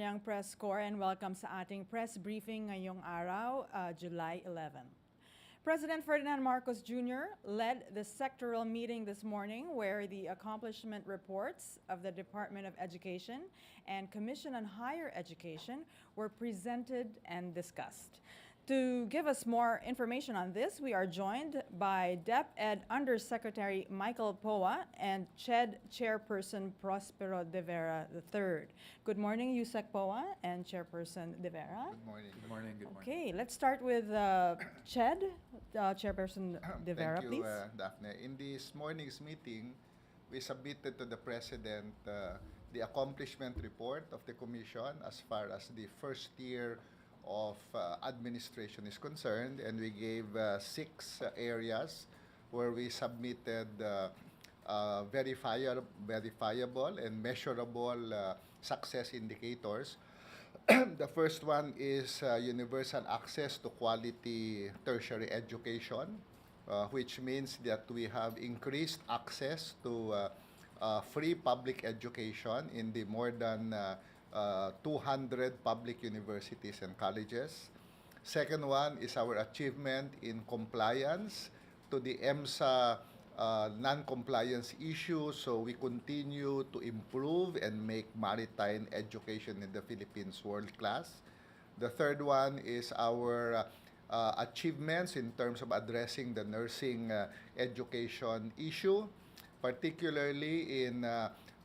Malacañang Press Corps and welcome sa ating press briefing ngayong araw, July 11. President Ferdinand Marcos Jr. led the sectoral meeting this morning where the accomplishment reports of the Department of Education and Commission on Higher Education were presented and discussed. To give us more information on this, we are joined by DepEd Undersecretary Michael Poa and CHED Chairperson Prospero de Vera III. Good morning, Yusek Poa and Chairperson de Vera. Good morning. Good morning. Good morning. Okay, let's start with CHED, Chairperson de Vera, Thank you, please. Daphne. In this morning's meeting, we submitted to the President the accomplishment report of the Commission as far as the first year of administration is concerned, and we gave 6 areas where we submitted verifiable and measurable success indicators. The first one is universal access to quality tertiary education, which means that we have increased access to free public education in the more than 200 public universities and colleges. Second one is our achievement in compliance to the EMSA non-compliance issues. So we continue to improve and make maritime education in the Philippines world-class. The third one is our achievements in terms of addressing the nursing education issue, particularly in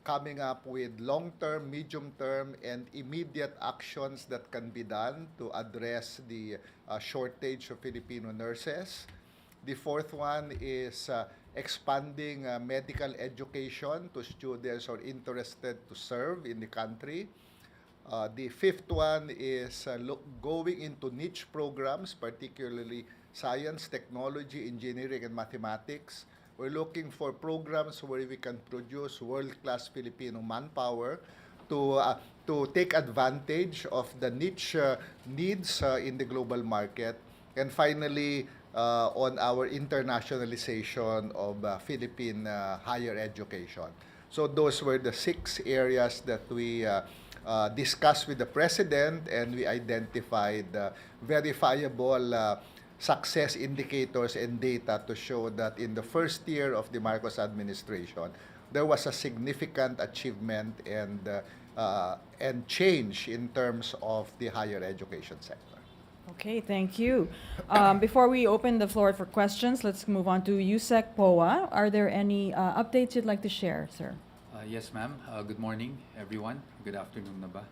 coming up with long-term, medium-term, and immediate actions that can be done to address the shortage of Filipino nurses. The fourth one is expanding medical education to students who are interested to serve in the country. The fifth one is going into niche programs, particularly science, technology, engineering, and mathematics. We're looking for programs where we can produce world-class Filipino manpower to take advantage of the niche needs in the global market. And finally, on our internationalization of Philippine higher education. So those were the 6 areas that we discussed with the President, and we identified verifiable success indicators and data to show that in the first year of the Marcos administration, there was a significant achievement and change in terms of the higher education sector. Okay, thank you. Before we open the floor for questions, let's move on to Yusek Poa. Are there any updates you'd like to share, sir? Yes, ma'am. Good morning, everyone. Good afternoon na ba?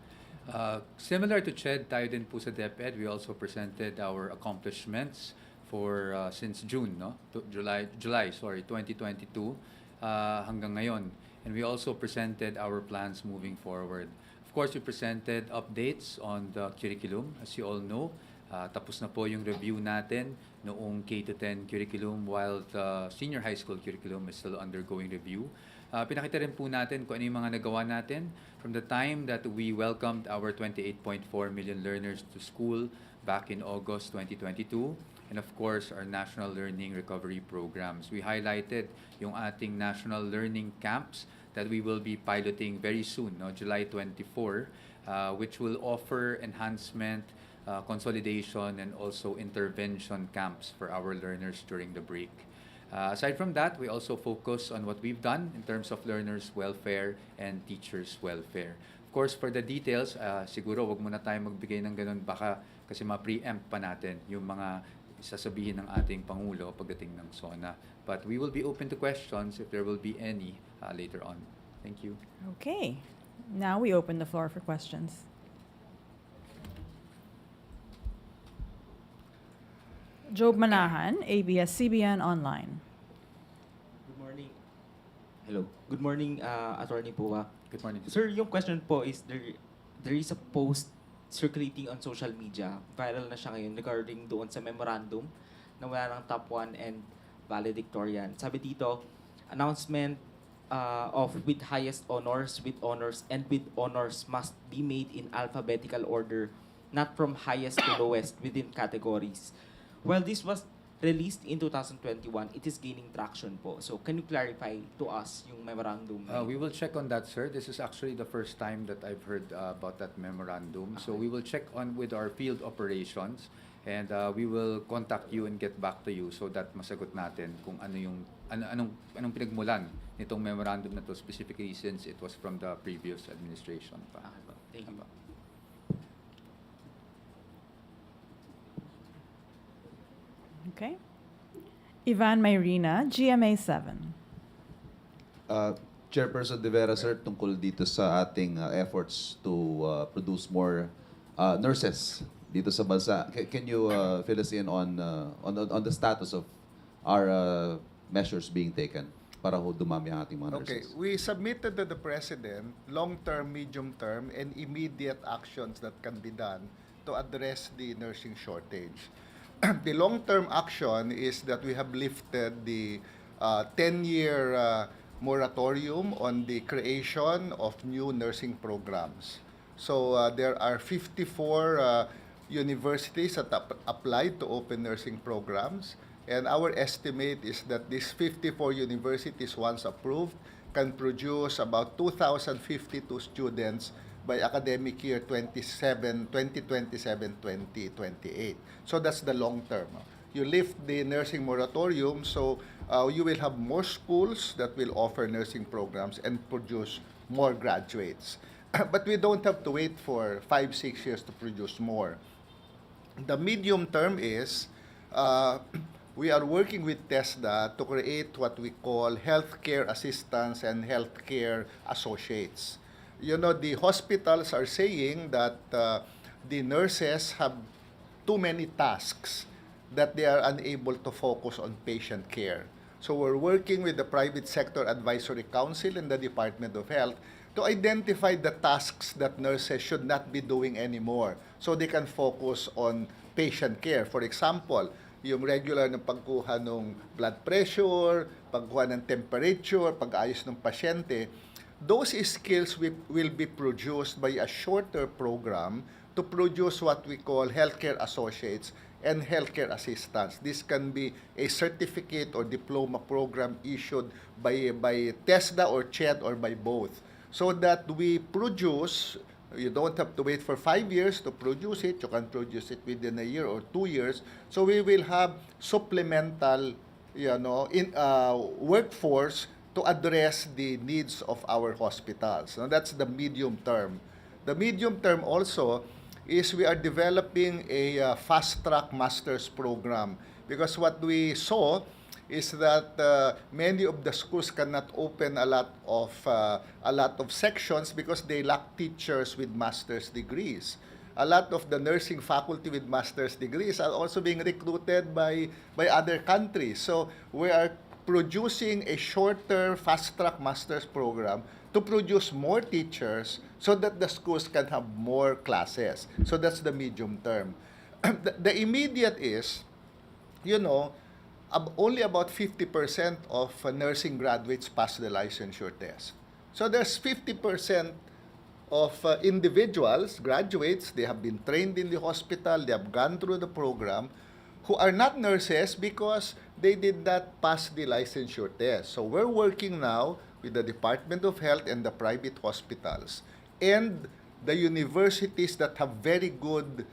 Similar to CHED, tayo din po sa DepEd, we also presented our accomplishments for since June, no? July 2022 hanggang ngayon. And we also presented our plans moving forward. Of course, we presented updates on the curriculum. As you all know, tapos na po yung review natin noong K-10 curriculum, while the senior high school curriculum is still undergoing review. Pinakita rin po natin kung ano yung mga nagawa natin from the time that we welcomed our 28.4 million learners to school back in August 2022. And of course, our National Learning Recovery Programs. We highlighted yung ating National Learning Camps that we will be piloting very soon, no? July 24, which will offer enhancement, consolidation, and also intervention camps for our learners during the break. Aside from that, we also focus on what we've done in terms of learners' welfare and teachers' welfare. Of course, for the details, siguro wag muna tayo magbigay ng ganun, baka kasi ma-preempt pa natin yung mga sasabihin ng ating Pangulo pagdating ng SONA. But we will be open to questions if there will be any later on. Thank you. Okay, now we open the floor for questions. Job Manahan, ABS-CBN Online. Good morning. Hello. Good morning, Attorney Poa. Good morning. Sir, yung question po is there is a post circulating on social media, viral na siya ngayon, regarding doon sa memorandum na wala ng top 1 and valedictorian. Sabi dito, announcement of with highest honors, with honors, and with honors must be made in alphabetical order, not from highest to lowest within categories. Well, this was released in 2021, it is gaining traction po. So can you clarify to us yung memorandum? We will check on that, sir. This is actually the first time that I've heard about that memorandum. So we will check on with our field operations, and we will contact you and get back to you so that masagot natin kung ano yung anong pinagmulan nitong memorandum na to, specifically since it was from the previous administration pa. Okay po. Thank you po. Okay. Ivan Mayrina, GMA 7. Chairperson De Vera, sir, tungkol dito sa ating efforts to produce more nurses dito sa bansa. Can you fill us in on the status of our measures being taken para ho dumami ang ating mga Okay, nurses? we submitted to the President long-term, medium-term, and immediate actions that can be done to address the nursing shortage. The long-term action is that we have lifted the 10-year moratorium on the creation of new nursing programs. So there are 54 universities that applied to open nursing programs, and our estimate is that these 54 universities, once approved, can produce about 2,052 students by academic year 2027-2028. So that's the long term. You lift the nursing moratorium, so you will have more schools that will offer nursing programs and produce more graduates. But we don't have to wait for 5-6 years to produce more. The medium term is we are working with TESDA to create what we call healthcare assistants and healthcare associates. You know, the hospitals are saying that the nurses have too many tasks that they are unable to focus on patient care. So we're working with the Private Sector Advisory Council and the Department of Health to identify the tasks that nurses should not be doing anymore so they can focus on patient care. For example, yung regular na pagkuha ng blood pressure, pagkuha ng temperature, pag-ayos ng pasyente, those skills will be produced by a shorter program to produce what we call healthcare associates and healthcare assistants. This can be a certificate or diploma program issued by TESDA or CHED or by both. So that we produce, you don't have to wait for 5 years to produce it, you can produce it within a year or 2 years. So we will have supplemental, workforce to address the needs of our hospitals. Now, that's the medium term. The medium term also is we are developing a fast-track master's program, because what we saw is that many of the schools cannot open a lot of sections because they lack teachers with master's degrees. A lot of the nursing faculty with master's degrees are also being recruited by other countries. So we are producing a shorter fast-track master's program to produce more teachers so that the schools can have more classes. So that's the medium term. The immediate is, only about 50% of nursing graduates pass the licensure test. So there's 50% of individuals, graduates, they have been trained in the hospital, they have gone through the program, who are not nurses because they did not pass the licensure test. So we're working now with the Department of Health and the private hospitals and the universities that have very good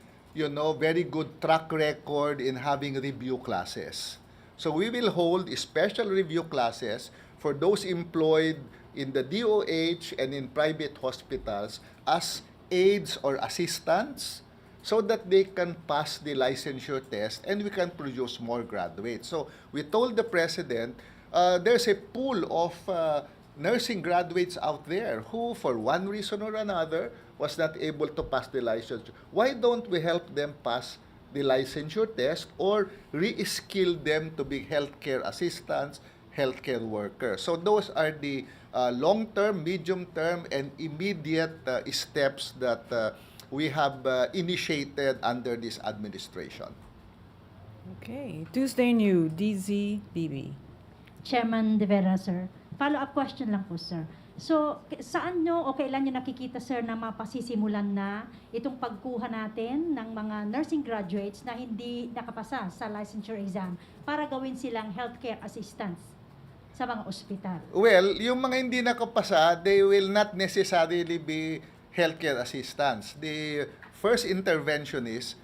track record in having review classes. So we will hold special review classes for those employed in the DOH and in private hospitals as aides or assistants, so that they can pass the licensure test and we can produce more graduates. So we told the President there's a pool of nursing graduates out there who, for one reason or another, was not able to pass the licensure. Why don't we help them pass the licensure test or re-skill them to be healthcare assistants, healthcare workers? So those are the long-term, medium-term, and immediate steps that we have initiated under this administration. Okay. Tuesday New, DZBB. Chairman De Vera, sir. Follow-up question lang po, sir. So, saan nyo o kailan nyo nakikita, sir, na mapasisimulan na itong pagkuha natin ng mga nursing graduates na hindi nakapasa sa licensure exam para gawin silang healthcare assistants sa mga ospital? Well, yung mga hindi nakapasa, they will not necessarily be healthcare assistants. The first intervention is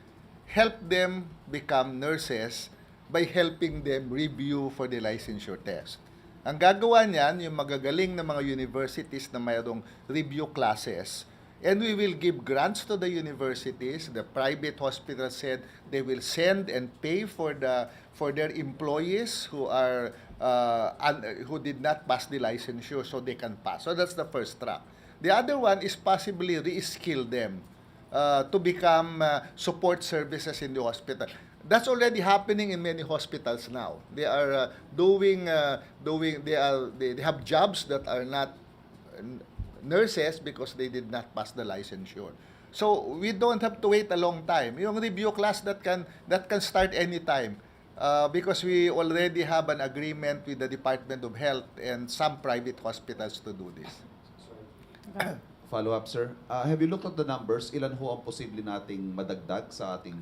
help them become nurses by helping them review for the licensure test. Ang gagawa niyan, yung magagaling na mga universities na mayroong review classes, and we will give grants to the universities. The private hospitals said they will send and pay for their employees who who did not pass the licensure so they can pass. So that's the first track. The other one is possibly re-skill them to become support services in the hospital. That's already happening in many hospitals now. They are they have jobs that are not nurses because they did not pass the licensure. So we don't have to wait a long time. Yung review class that can start anytime because we already have an agreement with the Department of Health and some private hospitals to do this. Follow-up, sir. Have you looked at the numbers? Ilan ho ang posible nating madagdag sa ating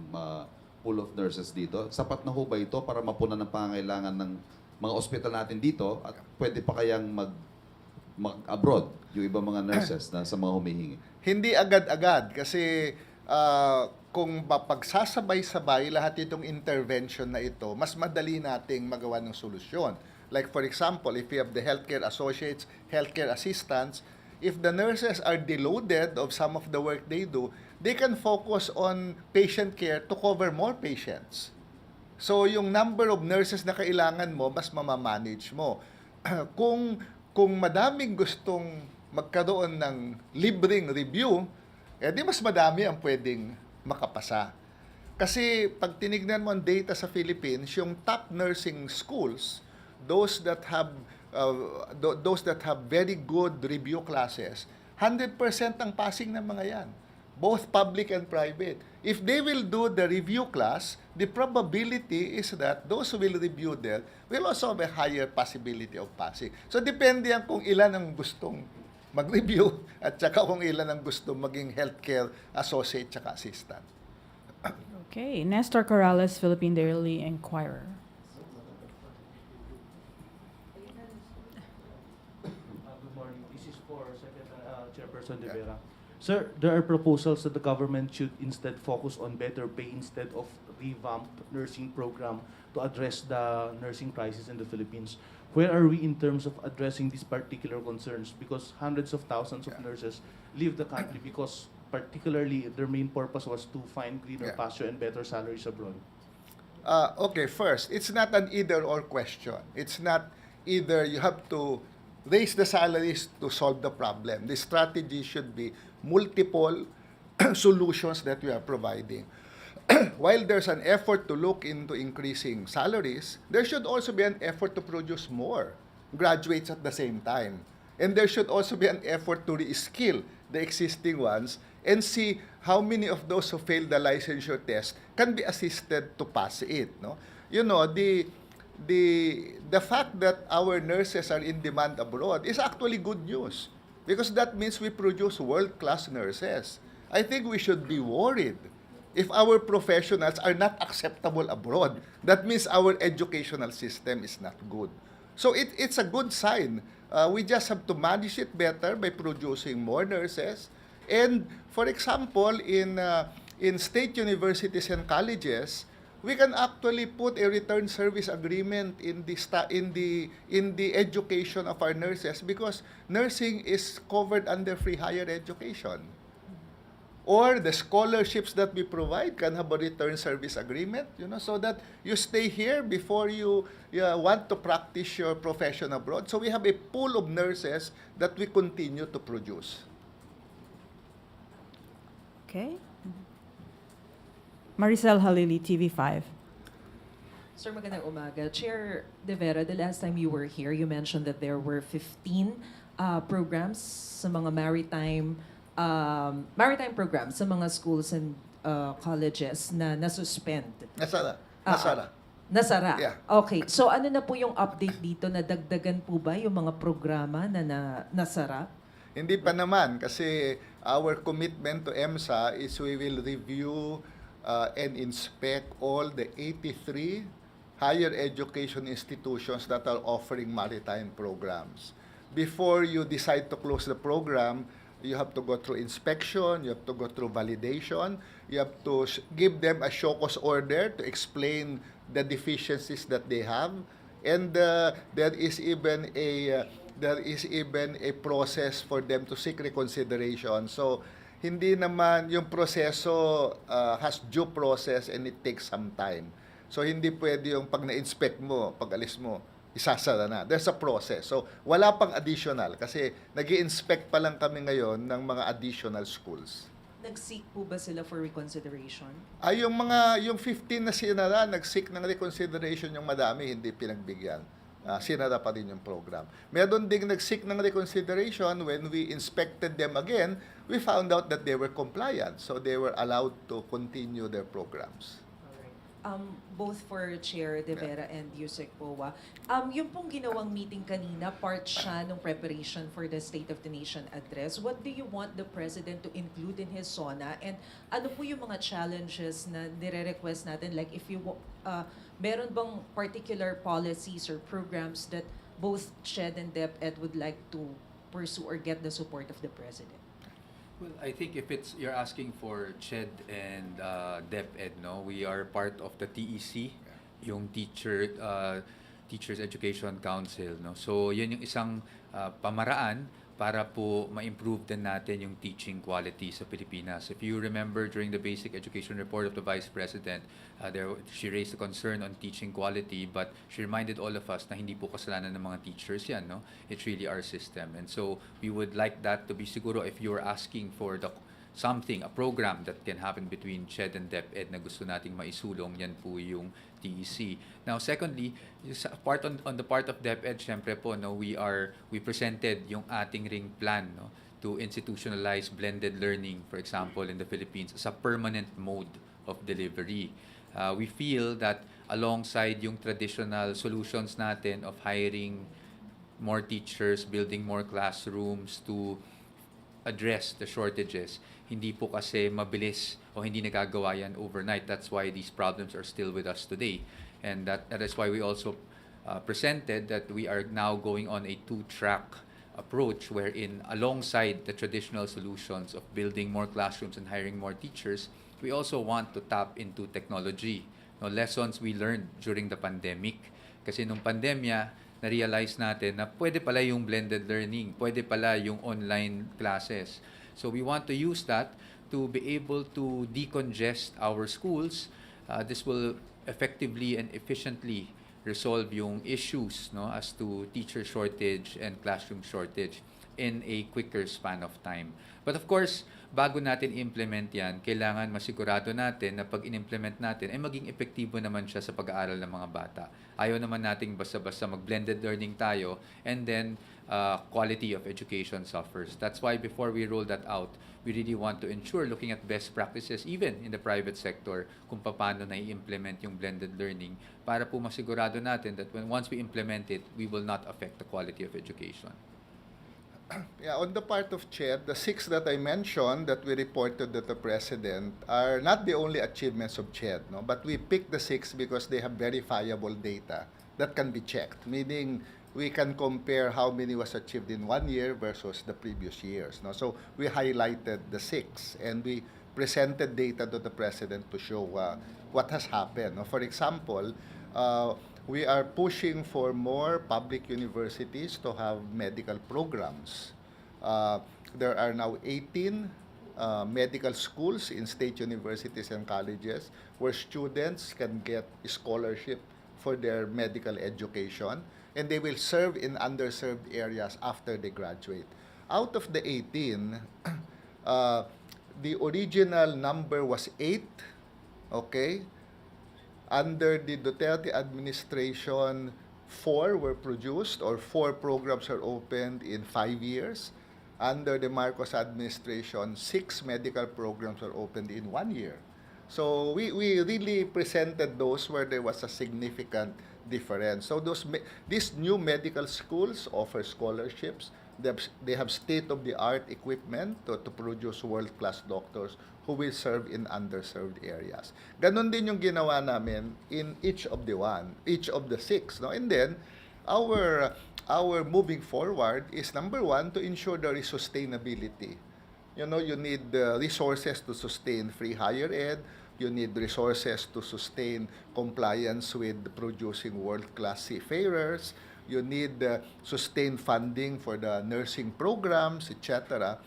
pool of nurses dito? Sapat na ho ba ito para mapunan ng pangangailangan ng mga ospital natin dito at pwede pa kayang mag-abroad yung ibang mga nurses na sa mga humihingi? Hindi agad-agad kasi kung pagsasabay-sabay lahat itong intervention na ito, mas madali nating magawa ng solusyon. Like for example, if you have the healthcare associates, healthcare assistants, if the nurses are deloaded of some of the work they do, they can focus on patient care to cover more patients. So yung number of nurses na kailangan mo, mas mamamanage mo. Kung madaming gustong magkaroon ng libreng review, di mas madami ang pwedeng makapasa. Kasi pag tinignan mo ang data sa Philippines, yung top nursing schools, those that have very good review classes, 100% ang passing ng mga yan, both public and private. If they will do the review class, the probability is that those who will review there will also have a higher possibility of passing. So depende yan kung ilan ang gustong mag-review at saka kung ilan ang gustong maging healthcare associate tsaka assistant. Okay, Nestor Corrales, Philippine Daily Inquirer. Good morning. This is for Chairperson Vera. Sir, there are proposals that the government should instead focus on better pay instead of revamped nursing program to address the nursing crisis in the Philippines. Where are we in terms of addressing these particular concerns? Because hundreds of thousands of nurses leave the country because particularly their main purpose was to find greener pasture and better salaries abroad. Okay, first, it's not an either-or question. It's not either you have to raise the salaries to solve the problem. The strategy should be multiple solutions that we are providing. While there's an effort to look into increasing salaries, there should also be an effort to produce more graduates at the same time. And there should also be an effort to re-skill the existing ones and see how many of those who failed the licensure test can be assisted to pass it. No? You know, the fact that our nurses are in demand abroad is actually good news because that means we produce world-class nurses. I think we should be worried if our professionals are not acceptable abroad. That means our educational system is not good. So it's a good sign. We just have to manage it better by producing more nurses. And for example, in state universities and colleges, we can actually put a return service agreement in the education of our nurses because nursing is covered under free higher education. Or the scholarships that we provide can have a return service agreement, so that you stay here before you want to practice your profession abroad. So we have a pool of nurses that we continue to produce. Okay. Maricel Halili, TV5. Sir, magandang umaga. Chair De Vera, the last time you were here, you mentioned that there were 15 programs sa mga maritime programs sa mga schools and colleges na nasuspend. Nasara. Nasara? Yeah. Okay. So ano na po yung update dito? Nadagdagan po ba yung mga programa na nasara? Hindi pa naman kasi our commitment to EMSA is we will review and inspect all the 83 higher education institutions that are offering maritime programs. Before you decide to close the program, you have to go through inspection, you have to go through validation, you have to give them a show cause order to explain the deficiencies that they have, and there is even a process for them to seek reconsideration. So hindi naman yung proseso has due process and it takes some time. So hindi pwede yung pag na-inspect mo, pag alis mo, isasara na. There's a process. So wala pang additional kasi nag-i-inspect pa lang kami ngayon ng mga additional schools. Nag-seek po ba sila for reconsideration? Ay, yung 15 na sinara, nag-seek ng reconsideration, yung madami hindi pinagbigyan. Sinara pa rin yung program. Meron ding nag-seek ng reconsideration. When we inspected them again, we found out that they were compliant. So they were allowed to continue their programs. Both for Chair De Vera and Yusek Powa. Yung pong ginawang meeting kanina, part siya ng preparation for the State of the Nation address. What do you want the President to include in his SONA? And ano po yung mga challenges na nire-request natin? Like if you, meron bang particular policies or programs that both CHED and DepEd would like to pursue or get the support of the President? Well, I think if you're asking for CHED and DepEd, no, we are part of the TEC, yung Teachers Education Council, no. So, yun yung isang pamaraan para po ma-improve din natin yung teaching quality sa Pilipinas. If you remember during the Basic Education Report of the Vice President, she raised a concern on teaching quality, but she reminded all of us na hindi po kasalanan ng mga teachers yan, no? It's really our system. And so we would like that to be siguro if you're asking for a program that can happen between CHED and DepEd na gusto nating maisulong, yan po yung TEC. Now, secondly, on the part of DepEd, syempre po, no, we presented yung ating ring plan, no, to institutionalize blended learning, for example, in the Philippines as a permanent mode of delivery. We feel that alongside yung traditional solutions natin of hiring more teachers, building more classrooms to address the shortages, hindi po kasi mabilis o hindi nagagawa yan overnight. That's why these problems are still with us today. And that is why we also presented that we are now going on a two-track approach wherein alongside the traditional solutions of building more classrooms and hiring more teachers, we also want to tap into technology. No, lessons we learned during the pandemic. Kasi nung pandemya, na-realize natin na pwede pala yung blended learning, pwede pala yung online classes. So we want to use that to be able to decongest our schools. This will effectively and efficiently resolve yung issues, no, as to teacher shortage and classroom shortage in a quicker span of time. But of course, bago natin implement yan, kailangan masigurado natin na pag in-implement natin ay maging epektibo naman siya sa pag-aaral ng mga bata. Ayaw naman nating basta-basta mag-blended learning tayo and then quality of education suffers. That's why before we roll that out, we really want to ensure looking at best practices even in the private sector kung paano na i-implement yung blended learning para po masigurado natin that once we implement it, we will not affect the quality of education. Yeah, on the part of CHED, the 6 that I mentioned that we reported to the President are not the only achievements of CHED, no? But we picked the 6 because they have verifiable data that can be checked, meaning we can compare how many was achieved in 1 year versus the previous years, no? So we highlighted the 6 and we presented data to the President to show what has happened, no? For example, we are pushing for more public universities to have medical programs. There are now 18 medical schools in state universities and colleges where students can get scholarship for their medical education, and they will serve in underserved areas after they graduate. Out of the 18, the original number was 8, okay? Under the Duterte administration, 4 were produced or 4 programs are opened in 5 years. Under the Marcos administration, 6 medical programs were opened in 1 year. So we really presented those where there was a significant difference. So these new medical schools offer scholarships. They have state-of-the-art equipment to produce world-class doctors who will serve in underserved areas. Ganon din yung ginawa namin in each of the six. No? And then, our moving forward is number one, to ensure there is sustainability. You know, you need resources to sustain free higher ed. You need resources to sustain compliance with producing world-class seafarers. You need sustained funding for the nursing programs, etc.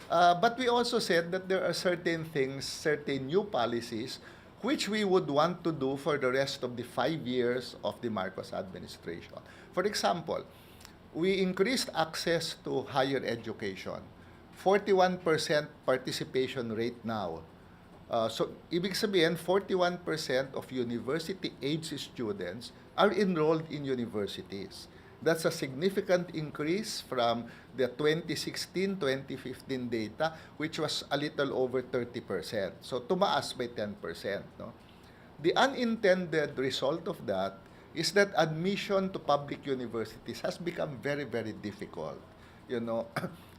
But we also said that there are certain things, certain new policies, which we would want to do for the rest of the 5 years of the Marcos administration. For example, we increased access to higher education. 41% participation rate now. So, ibig sabihin, 41% of university-age students are enrolled in universities. That's a significant increase from the 2016-2015 data, which was a little over 30%. So, tumaas by 10%. No? The unintended result of that is that admission to public universities has become very, very difficult. You know,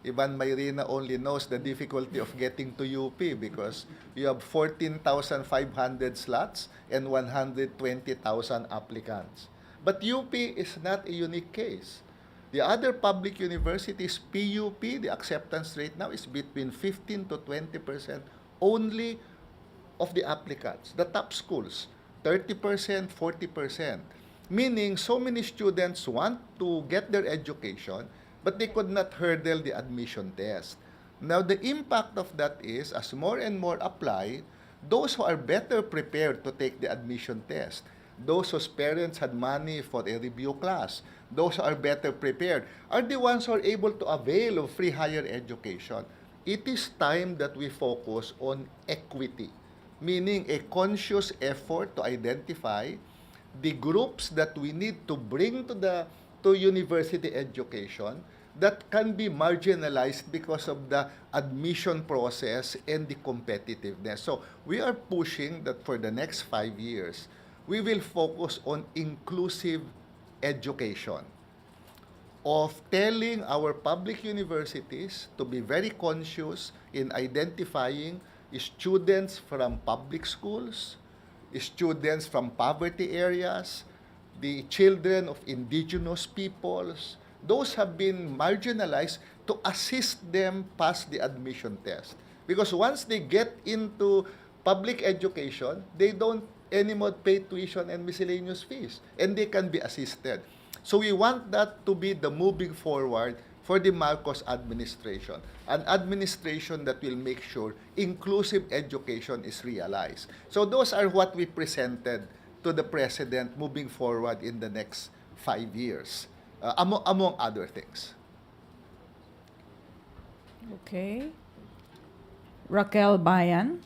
Ivan Mayrina only knows the difficulty of getting to UP because you have 14,500 slots and 120,000 applicants. But UP is not a unique case. The other public universities, PUP, the acceptance rate now is between 15 to 20% only of the applicants. The top schools, 30%, 40%. Meaning, so many students want to get their education, but they could not hurdle the admission test. Now, the impact of that is, as more and more apply, those who are better prepared to take the admission test, those whose parents had money for a review class, those who are better prepared, are the ones who are able to avail of free higher education. It is time that we focus on equity, meaning a conscious effort to identify the groups that we need to bring to university education that can be marginalized because of the admission process and the competitiveness. So we are pushing that for the next 5 years, we will focus on inclusive education, of telling our public universities to be very conscious in identifying students from public schools, students from poverty areas, the children of indigenous peoples. Those have been marginalized to assist them pass the admission test. Because once they get into public education, they don't anymore pay tuition and miscellaneous fees, and they can be assisted. So we want that to be the moving forward for the Marcos administration, an administration that will make sure inclusive education is realized. So those are what we presented to the President moving forward in the next 5 years, among other things. Okay. Raquel Bayan.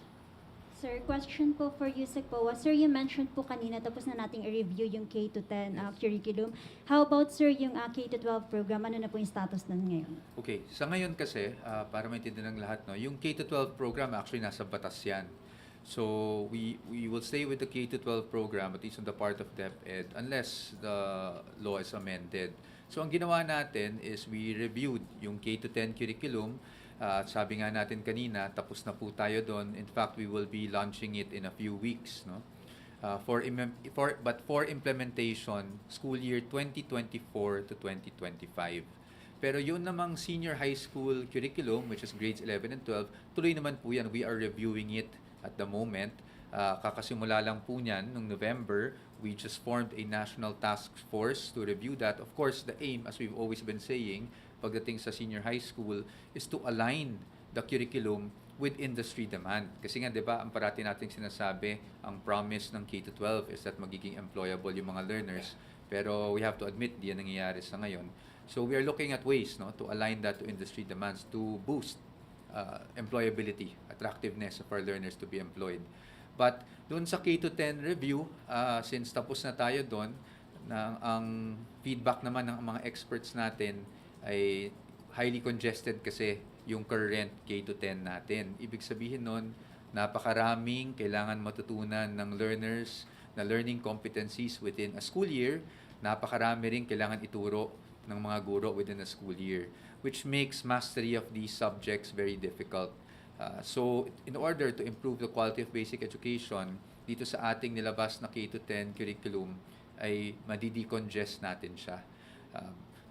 Sir, question po for Yusek po. Sir, you mentioned po kanina, tapos na nating i-review yung K-10 curriculum. How about, sir, yung K-12 program? Ano na po yung status nun ngayon? Okay, sa ngayon kasi, para maintindihan ng lahat, no, yung K-12 program actually nasa batas yan. So we will stay with the K-12 program, at least on the part of DepEd, unless the law is amended. So ang ginawa natin is we reviewed yung K-10 curriculum. Sabi nga natin kanina, tapos na po tayo doon. In fact, we will be launching it in a few weeks, no? But for implementation, school year 2024 to 2025. Pero yun namang senior high school curriculum, which is grades 11 and 12, tuloy naman po yan. We are reviewing it at the moment. Kakasimula lang po niyan noong November. We just formed a national task force to review that. Of course, the aim, as we've always been saying, pagdating sa senior high school, is to align the curriculum with industry demand. Kasi nga, di ba, ang parati nating sinasabi, ang promise ng K-12 is that magiging employable yung mga learners. Pero we have to admit, di yan nangyayari sa ngayon. So we are looking at ways, no, to align that to industry demands to boost employability, attractiveness of our learners to be employed. But doon sa K-10 review, since tapos na tayo doon, ang feedback naman ng mga experts natin ay highly congested kasi yung current K-10 natin. Ibig sabihin nun, Napakaraming kailangan matutunan ng learners na learning competencies within a school year. Napakarami rin kailangan ituro ng mga guro within a school year, which makes mastery of these subjects very difficult. So, in order to improve the quality of basic education, dito sa ating nilabas na K-10 curriculum, ay madi-decongest natin siya.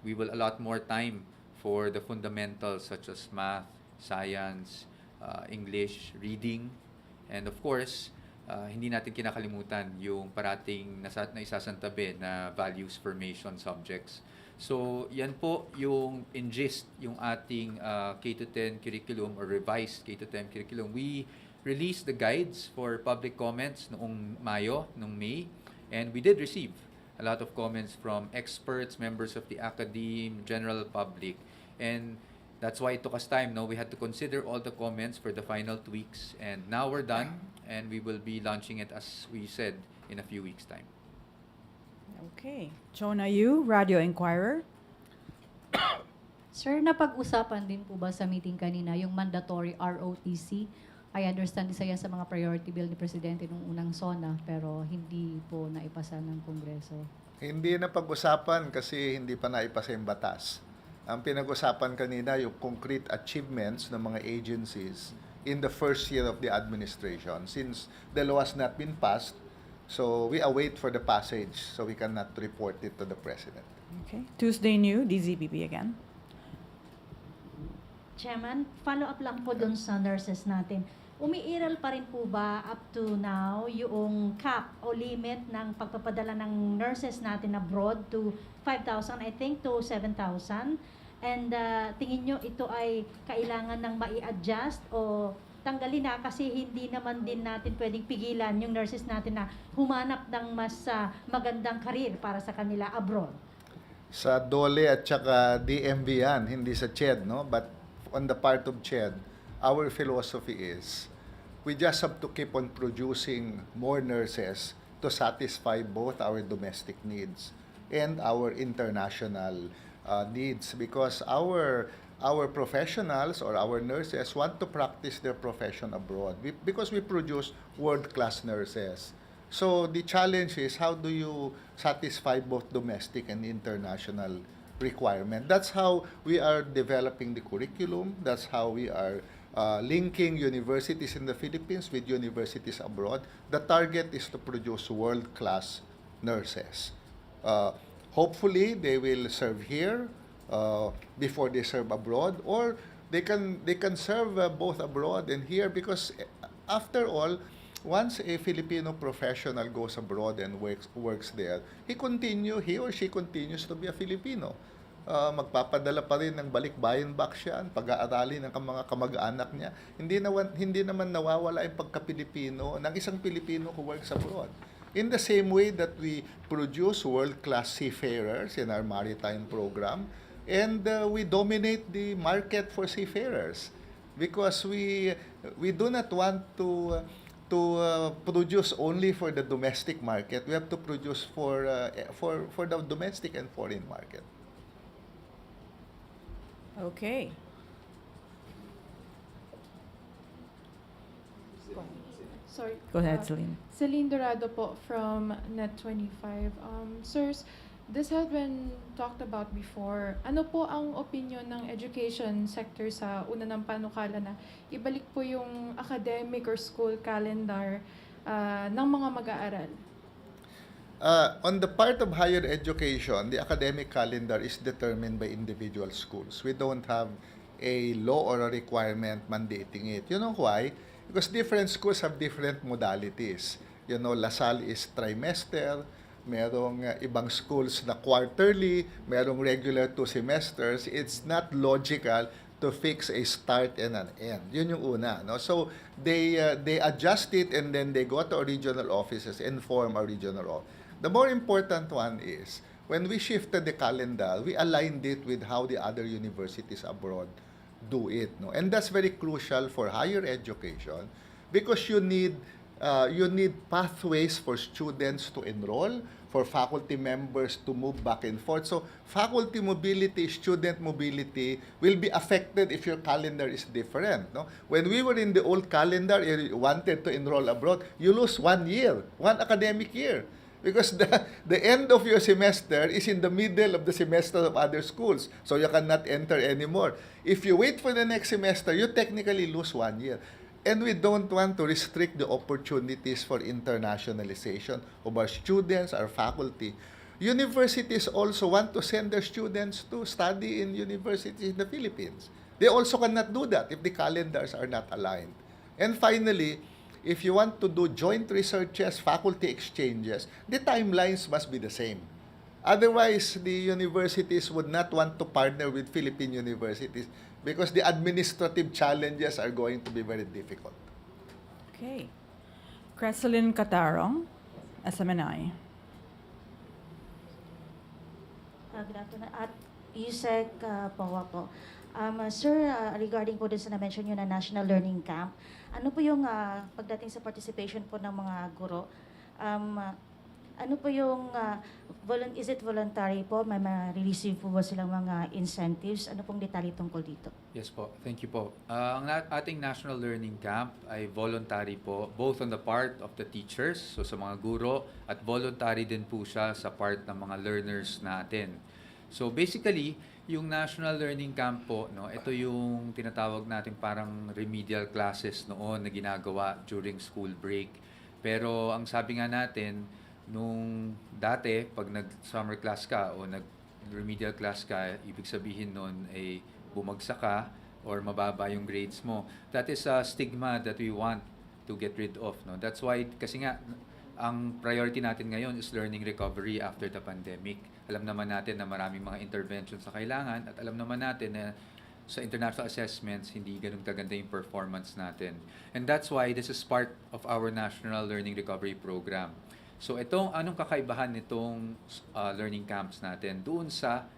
We will allot more time for the fundamentals such as math, science, English, reading, and of course, hindi natin kinakalimutan yung parating naisasantabi na values formation subjects. So, yan po yung in gist, yung ating K-10 curriculum or revised K-10 curriculum. We released the guides for public comments noong May, and we did receive a lot of comments from experts, members of the academe, general public, and that's why it took us time. No, we had to consider all the comments for the final tweaks, and now we're done, and we will be launching it, as we said, in a few weeks' time. Okay. Jonah Yu, Radio Inquirer. Sir, napag-usapan din po ba sa meeting kanina yung mandatory ROTC? I understand isa yan sa mga priority bill ni Presidente nung unang SONA, pero hindi po naipasa ng Kongreso. Hindi na pag-usapan kasi hindi pa naipasa yung batas. Ang pinag-usapan kanina yung concrete achievements ng mga agencies in the first year of the administration. Since the law has not been passed, so we await for the passage so we cannot report it to the President. Okay. Tuesday New, DZPP again. Chairman, follow-up lang po dun sa nurses natin. Umiiral pa rin po ba up to now yung cap o limit ng pagpapadala ng nurses natin abroad to 5,000, I think, to 7,000? And tingin nyo ito ay kailangan ng mai-adjust o tanggalin na kasi hindi naman din natin pwedeng pigilan yung nurses natin na humanap ng mas magandang karir para sa kanila abroad? Sa DOLE at saka DMV yan, hindi sa CHED, no? But on the part of CHED, our philosophy is we just have to keep on producing more nurses to satisfy both our domestic needs and our international needs, because our professionals or our nurses want to practice their profession abroad because we produce world-class nurses. So the challenge is how do you satisfy both domestic and international requirement. That's how we are developing the curriculum. That's how we are linking universities in the Philippines with universities abroad. The target is to produce world-class nurses. Hopefully, they will serve here before they serve abroad, or they can serve both abroad and here, because after all, once a Filipino professional goes abroad and works there, he or she continues to be a Filipino. Magpapadala pa rin ng balikbayan back siya, pag-aaralin ng mga kamag-anak niya. Hindi naman nawawala yung pagka-Pilipino ng isang Pilipino who works abroad. In the same way that we produce world-class seafarers in our maritime program, and we dominate the market for seafarers because we do not want to produce only for the domestic market. We have to produce for the domestic and foreign market. Okay. Sorry. Go ahead, Celine. Celine Dorado po from Net25. Sirs, this has been talked about before. Ano po ang opinion ng education sector sa una ng panukala na ibalik po yung academic or school calendar ng mga mag-aaral? On the part of higher education, the academic calendar is determined by individual schools. We don't have a law or a requirement mandating it. You know why? Because different schools have different modalities. You know, LaSalle is trimester, merong ibang schools na quarterly, merong regular 2 semesters. It's not logical to fix a start and an end. Yun yung una, no? So they adjust it and then they go to our regional offices and form a regional office. The more important one is when we shifted the calendar, we aligned it with how the other universities abroad do it, no? And that's very crucial for higher education because you need pathways for students to enroll, for faculty members to move back and forth. So faculty mobility, student mobility will be affected if your calendar is different. No? When we were in the old calendar, you wanted to enroll abroad, you lose 1 year, 1 academic year. Because the end of your semester is in the middle of the semester of other schools. So you cannot enter anymore. If you wait for the next semester, you technically lose 1 year. And we don't want to restrict the opportunities for internationalization of our students, our faculty. Universities also want to send their students to study in universities in the Philippines. They also cannot do that if the calendars are not aligned. And finally, if you want to do joint researches, faculty exchanges, the timelines must be the same. Otherwise, the universities would not want to partner with Philippine universities because the administrative challenges are going to be very difficult. Okay. Creselyn Catarong, SMNI. Good afternoon. At Yusek Pawa po. Sir, regarding po dun sa na-mention nyo na National Learning Camp, ano po yung pagdating sa participation po ng mga guro? Ano po yung, is it voluntary po? May ma-receive po ba silang mga incentives? Ano pong detalye tungkol dito? Yes po, thank you po. Ang ating National Learning Camp ay voluntary po, both on the part of the teachers, so sa mga guro, at voluntary din po siya sa part ng mga learners natin. So basically, yung National Learning Camp po, no, ito yung tinatawag natin parang remedial classes noon na ginagawa during school break. Pero ang sabi nga natin, nung dati, pag nag-summer class ka o nag-remedial class ka, ibig sabihin nun ay bumagsak ka or mababa yung grades mo. That is a stigma that we want to get rid of. No? That's why, kasi nga, ang priority natin ngayon is learning recovery after the pandemic. Alam naman natin na maraming mga interventions na kailangan at alam naman natin na sa international assessments, hindi ganun kaganda yung performance natin. And that's why this is part of our National Learning Recovery Program. So anong kakaibahan nitong learning camps natin doon sa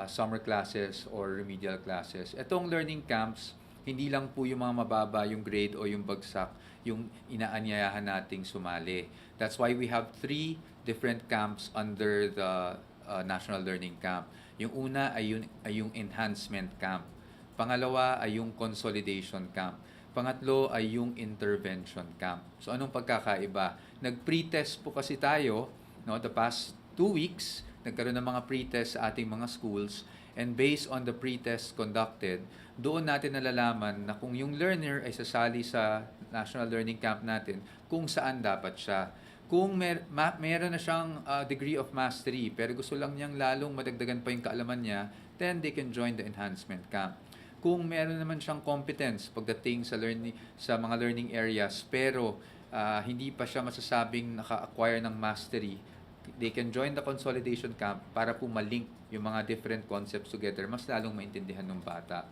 summer classes or remedial classes? Itong learning camps, hindi lang po yung mga mababa yung grade o yung bagsak yung inaanyayahan nating sumali. That's why we have 3 different camps under the National Learning Camp. Yung una ay yung enhancement camp. Pangalawa ay yung consolidation camp. Pangatlo ay yung intervention camp. So anong pagkakaiba? Nag-pretest po kasi tayo, no, the past 2 weeks, nagkaroon ng mga pretest sa ating mga schools, and based on the pretest conducted, doon natin nalalaman na kung yung learner ay sasali sa National Learning Camp natin, kung saan dapat siya. Kung meron na siyang degree of mastery, pero gusto lang niyang lalong madagdagan pa yung kaalaman niya, then they can join the enhancement camp. Kung meron naman siyang competence pagdating sa mga learning areas, pero hindi pa siya masasabing naka-acquire ng mastery, they can join the consolidation camp para po malink yung mga different concepts together, mas lalong maintindihan ng bata.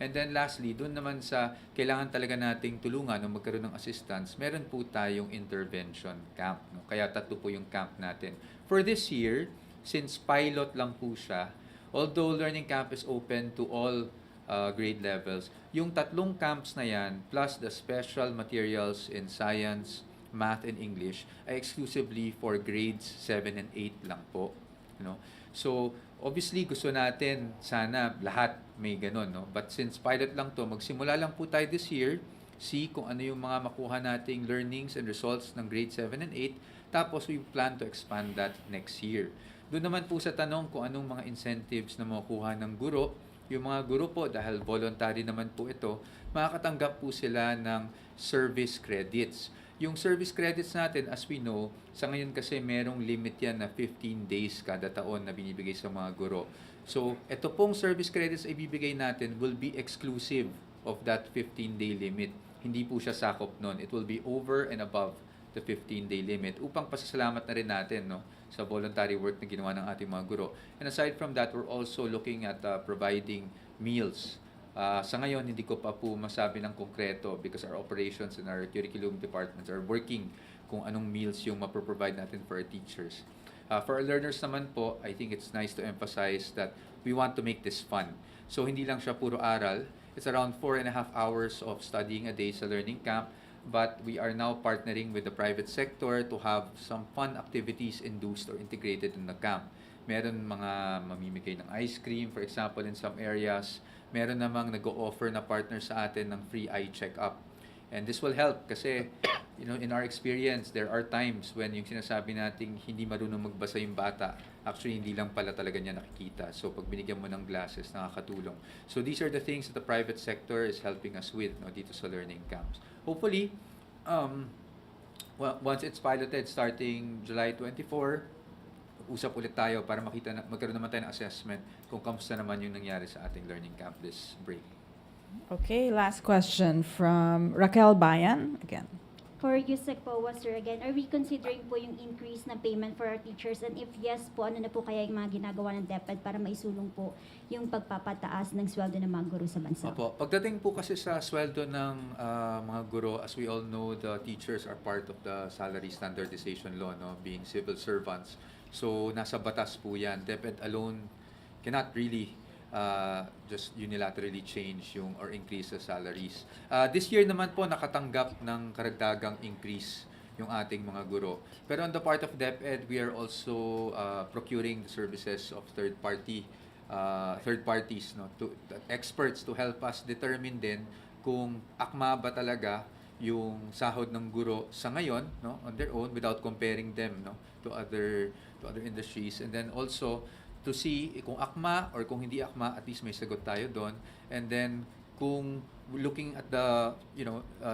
And then lastly, doon naman sa kailangan talaga nating tulungan o magkaroon ng assistance, meron po tayong intervention camp. No? Kaya 3 po yung camp natin. For this year, since pilot lang po siya, although learning camp is open to all grade levels, yung 3 camps na yan, plus the special materials in science, math, and English, ay exclusively for grades 7 and 8 lang po. You know? So, obviously, gusto natin sana lahat may ganun. No? But since pilot lang to, magsimula lang po tayo this year, see kung ano yung mga makuha nating learnings and results ng grade 7 and 8, tapos we plan to expand that next year. Doon naman po sa tanong kung anong mga incentives na makukuha ng guro, yung mga guro po, dahil voluntary naman po ito, makakatanggap po sila ng service credits. Yung service credits natin, as we know, sa ngayon kasi merong limit yan na 15 days kada taon na binibigay sa mga guro. So, ito pong service credits ay ibibigay natin will be exclusive of that 15-day limit. Hindi po siya sakop nun. It will be over and above the 15-day limit upang pasasalamat na rin natin, no, sa voluntary work na ginawa ng ating mga guro. And aside from that, we're also looking at providing meals. Sa ngayon, hindi ko pa po masabi ng konkreto because our operations and our curriculum departments are working kung anong meals yung maproprovide natin for our teachers. For our learners naman po, I think it's nice to emphasize that we want to make this fun. So, hindi lang siya puro aral. It's around 4.5 hours of studying a day sa learning camp. but we are now partnering with the private sector to have some fun activities induced or integrated in the camp. Meron mga mamimigay ng ice cream, for example, in some areas. Meron namang nag-o-offer na partner sa atin ng free eye check-up. And this will help kasi, in our experience, there are times when yung sinasabi nating hindi marunong magbasa yung bata, actually hindi lang pala talaga niya nakikita. So pag binigyan mo ng glasses, nakakatulong. So these are the things that the private sector is helping us with dito sa learning camps. Hopefully, once it's piloted starting July 24, usap ulit tayo para magkaroon naman tayo ng assessment kung kamusta naman yung nangyari sa ating learning camp this break. Okay, last question from Raquel Bayan again. For Yusek po, sir, again, are we considering po yung increase na payment for our teachers? And if yes po, ano na po kaya yung mga ginagawa ng DepEd para maisulong po yung pagpapataas ng sweldo ng mga guro sa bansa? Opo. Pagdating po kasi sa sweldo ng mga guro, as we all know, the teachers are part of the salary standardization law, being civil servants. So, nasa batas po yan. DepEd alone cannot really just unilaterally change or increase the salaries. This year naman po nakatanggap ng karagdagang increase yung ating mga guro. Pero on the part of DepEd, we are also procuring the services of third parties, experts to help us determine din kung akma ba talaga yung sahod ng guro sa ngayon, on their own, without comparing them to other industries, and then also to see kung akma or kung hindi akma, at least may sagot tayo doon. And then kung looking at the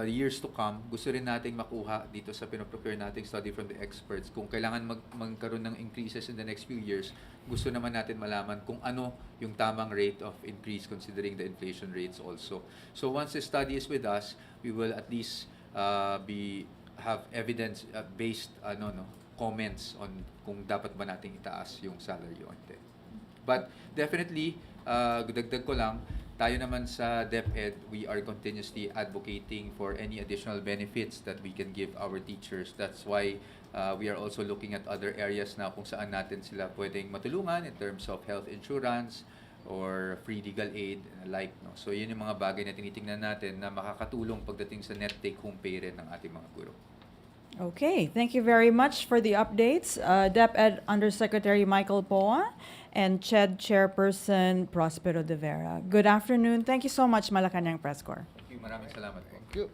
years to come, gusto rin nating makuha dito sa pinoprocure nating study from the experts kung kailangan magkaroon ng increases in the next few years. Gusto naman natin malaman kung ano yung tamang rate of increase considering the inflation rates also. So once the study is with us, we will at least have evidence based comments on kung dapat ba nating itaas yung salary o hindi. But definitely, dagdag ko lang, tayo naman sa DepEd, we are continuously advocating for any additional benefits that we can give our teachers. That's why we are also looking at other areas na kung saan natin sila pwedeng matulungan in terms of health insurance or free legal aid and like. So yun yung mga bagay na tinitingnan natin na makakatulong pagdating sa net take-home pay rin ng ating mga guro. Okay, thank you very much for the updates. DepEd Undersecretary Michael Poa and CHED Chairperson Prospero de Vera. Good afternoon. Thank you so much, Malacañang Press Corps. Thank you. Maraming salamat po. Thank you.